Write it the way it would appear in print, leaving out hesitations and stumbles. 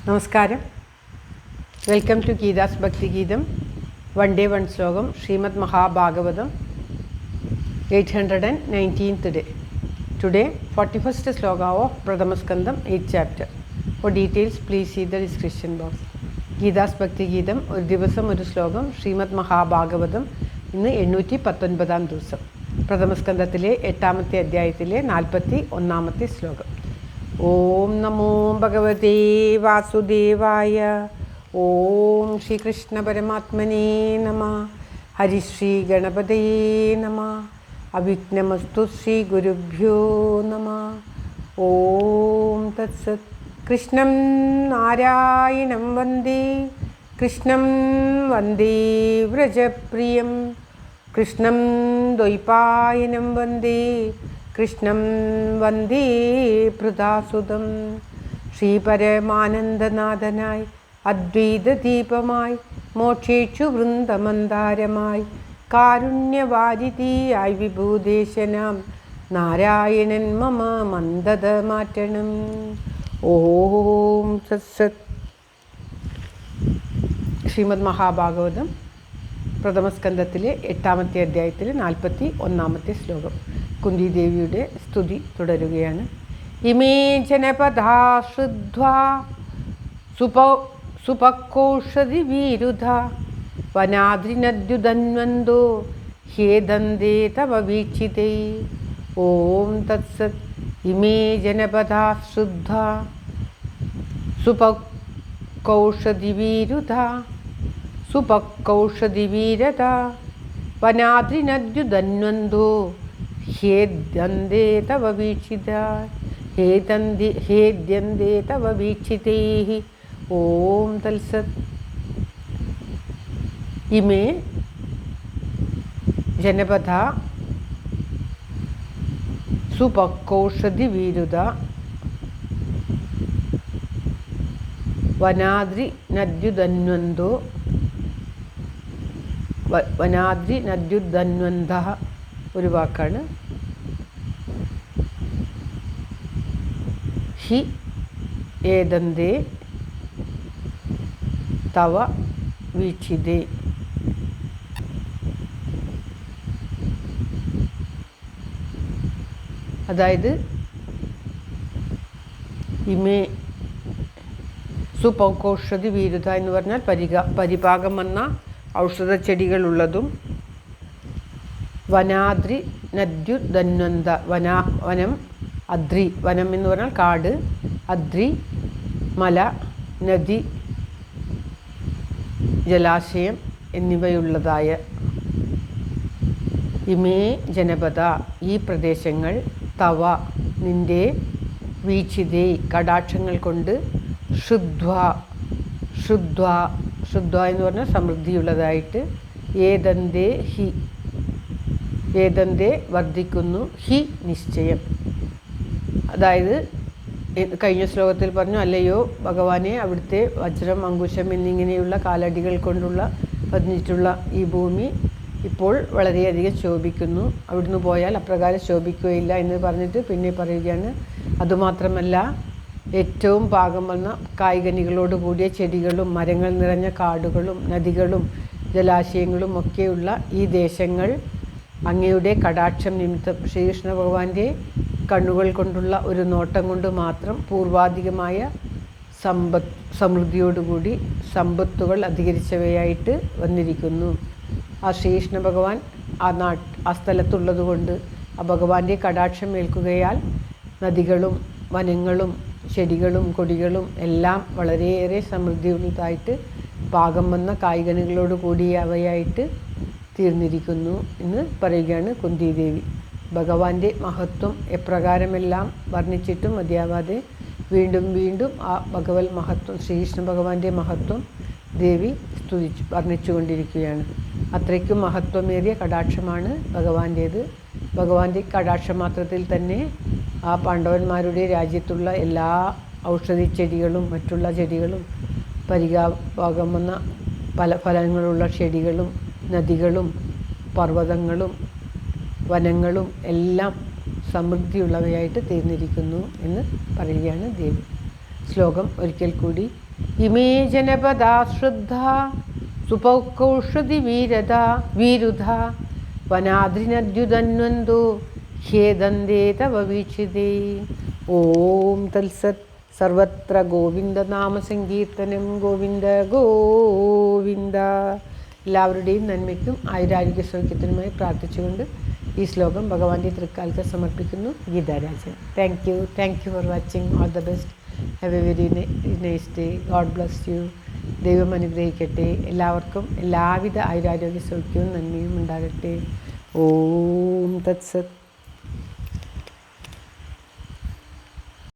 നമസ്കാരം. Welcome to Geetha's ഭക്തി ഗീതം. വൺ ഡേ വൺ ശ്ലോകം. Srimad Mahabhagavatam 819th day. Today 41st shloka of Prathamaskandham 8th chapter. For details please see the description box. Geetha's ഭക്തി ഗീതം, ഒരു ദിവസം ഒരു ശ്ലോകം. ശ്രീമദ് മഹാഭാഗവതം. ഇന്ന് 819 ദിവസം. പ്രഥമസ്കന്ധത്തിലെ 8ാമത്തെ അധ്യായത്തിലെ 41ാമത്തെ ശ്ലോകം. ഓം നമോ ഭഗവതേ വാസുദേവായ. ഓം ശ്രീകൃഷ്ണ പരമാത്മനേ നമ. ഹരിശ്രീ ഗണപതയേ നമ. അവിഘ്നമസ്തു ശ്രീ ഗുരുഭ്യോ നമ. ഓം തത്സത്. കൃഷ്ണം നാരായണം വന്ദേ. കൃഷ്ണം വന്ദേ വ്രജപ്രിയം. കൃഷ്ണം ദ്വൈപായനം വന്ദേ. കൃഷ്ണം വന്ദേ പൃഥാസുതം. ശ്രീപരമാനന്ദനാഥനായി അദ്വൈതദീപമായി മോക്ഷേക്ഷു വൃന്ദമന്ദാരമായി കാരുണ്യവാരിധിയായി വിഭൂദേശനാം നാരായണൻ മമ മന്ദത മാറ്റണം. ഓം സത്സത്. ശ്രീമദ് മഹാഭാഗവതം പ്രഥമസ്കന്ധത്തിലെ 8ാമത്തെ അധ്യായത്തിലെ 41ാമത്തെ ശ്ലോകം. കുന്തിദേവിയുടെ സ്തുതി തുടരുകയാണ്. ഇമേ ജനപദാ ശ്രുധ്വാ സുപക്കോഷധി വിരുധ വനാദ്രിനദ്യുധന്വന്തോ ഹേദന്തേ തവ വീക്ഷിതൈ. ഓം തത്സത്. ഇമേ ജനപദാ ശ്രുധ്വാ സുപക്കൗഷധി വിരുധ സുപക്കൗഷധി വീരത വനാദ്രിനദ്യുധന്വന്തോ ഹേദ്യന്തേ തവ വീക്ഷിത ഹേദ്യന്തേ തവ വീക്ഷിതൈഃ. ഓം തത്സത്. ഇമേ ജനപദ സുപക്കൗഷധി വിരുധ വനാദ്രി നദ്യുധന്വന്തോ വനാദ്രി നദ്യുധന്വന്ത ഒരു വാക്കാണ്. ഹി ഏതന്തേ തവ വീക്ഷിതേ. അതായത് ഇമേ സുപൗകോഷധി വീരുത എന്ന് പറഞ്ഞാൽ പരിപാകം വന്ന ഔഷധ ചെടികളുള്ളതും വനാദ്രി നദ്യുധന്വന്ത വനം അദ്രി വനം എന്ന് പറഞ്ഞാൽ കാട്, അദ്രി മല, നദി, ജലാശയം എന്നിവയുള്ളതായ ഇമേ ജനപദ ഈ പ്രദേശങ്ങൾ തവ നിൻ്റെ വീക്ഷിതേ കടാക്ഷങ്ങൾ കൊണ്ട് ശുദ്ധ്വ ശുദ്ധ്വ ശുദ്ധ്വ എന്ന് പറഞ്ഞാൽ സമൃദ്ധിയുള്ളതായിട്ട് ഏതന്തേ ഹി ഏതന്തേ വർദ്ധിക്കുന്നു ഹി നിശ്ചയം. അതായത് കഴിഞ്ഞ ശ്ലോകത്തിൽ പറഞ്ഞു, അല്ലയോ ഭഗവാനെ, അവിടുത്തെ വജ്രം, അങ്കുശം എന്നിങ്ങനെയുള്ള കാലടികൾ കൊണ്ടുള്ള പതിഞ്ഞിട്ടുള്ള ഈ ഭൂമി ഇപ്പോൾ വളരെയധികം ശോഭിക്കുന്നു. അവിടുന്ന് പോയാൽ അപ്രകാരം ശോഭിക്കുകയില്ല എന്ന് പറഞ്ഞിട്ട് പിന്നെ പറയുകയാണ്, അതുമാത്രമല്ല ഏറ്റവും പാകം വന്ന കായ്കനികളോട് കൂടിയ ചെടികളും മരങ്ങൾ നിറഞ്ഞ കാടുകളും നദികളും ജലാശയങ്ങളും ഒക്കെയുള്ള ഈ ദേശങ്ങൾ അങ്ങയുടെ കടാക്ഷം നിമിത്തം ശ്രീകൃഷ്ണ ഭഗവാന്റെ കണ്ണുകൾ കൊണ്ടുള്ള ഒരു നോട്ടം കൊണ്ട് മാത്രം പൂർവാധികമായ സമൃദ്ധിയോടുകൂടി സമ്പത്തുകൾ അധികരിച്ചവയായിട്ട് വന്നിരിക്കുന്നു. ആ ശ്രീകൃഷ്ണ ഭഗവാൻ ആ സ്ഥലത്തുള്ളത് കൊണ്ട് ആ ഭഗവാന്റെ കടാക്ഷം ഏൽക്കുകയാൽ നദികളും വനങ്ങളും ചെടികളും കൊടികളും എല്ലാം വളരെയേറെ സമൃദ്ധിയുള്ളതായിട്ട് പാകം വന്ന കായ്കനികളോട് കൂടിയവയായിട്ട് തീർന്നിരിക്കുന്നു എന്ന് പറയുകയാണ് കുന്തിദേവി. ഭഗവാന്റെ മഹത്വം എപ്രകാരമെല്ലാം വർണ്ണിച്ചിട്ടും മതിയാവാതെ വീണ്ടും വീണ്ടും ആ ഭഗവത് മഹത്വം, ശ്രീകൃഷ്ണ ഭഗവാന്റെ മഹത്വം ദേവി വർണ്ണിച്ചുകൊണ്ടിരിക്കുകയാണ്. അത്രയ്ക്കും മഹത്വമേറിയ കടാക്ഷമാണ് ഭഗവാന്റേത്. ഭഗവാന്റെ കടാക്ഷമാത്രത്തിൽ തന്നെ ആ പാണ്ഡവന്മാരുടെ രാജ്യത്തുള്ള എല്ലാ ഔഷധി ചെടികളും മറ്റുള്ള ചെടികളും പരിപാകം വന്ന പല ഫലങ്ങളുള്ള ചെടികളും നദികളും പർവ്വതങ്ങളും വനങ്ങളും എല്ലാം സമൃദ്ധിയുള്ളവയായിട്ട് തീർന്നിരിക്കുന്നു എന്ന് പറയുകയാണ് ദേവി. ശ്ലോകം ഒരിക്കൽ കൂടി. ഇമേ ജനപദാശ്രദ്ധ സുപൗകൗഷധി വീരുധ വനാദ്രിനദ്യുതന്വന്തോ ഖേദന്തേ തവ വീക്ഷിതേ. ഓം തത്സത്. സർവത്ര ഗോവിന്ദനാമസങ്കീർത്തനം. ഗോവിന്ദ ഗോവിന്ദ. എല്ലാവരുടെയും നന്മയ്ക്കും ആയുരാരോഗ്യ സൗഖ്യത്തിനുമായി പ്രാർത്ഥിച്ചുകൊണ്ട് ഈ ശ്ലോകം ഭഗവാന്റെ തൃക്കാൽക്ക് സമർപ്പിക്കുന്നു. Geetha Rajan. Thank you for watching. All the best. Have A very nice day. God bless you. ദൈവം അനുഗ്രഹിക്കട്ടെ. എല്ലാവർക്കും എല്ലാവിധ ആയുരാരോഗ്യ സൗഖ്യവും നന്മയും ഉണ്ടാകട്ടെ. ഓം തത്സത്.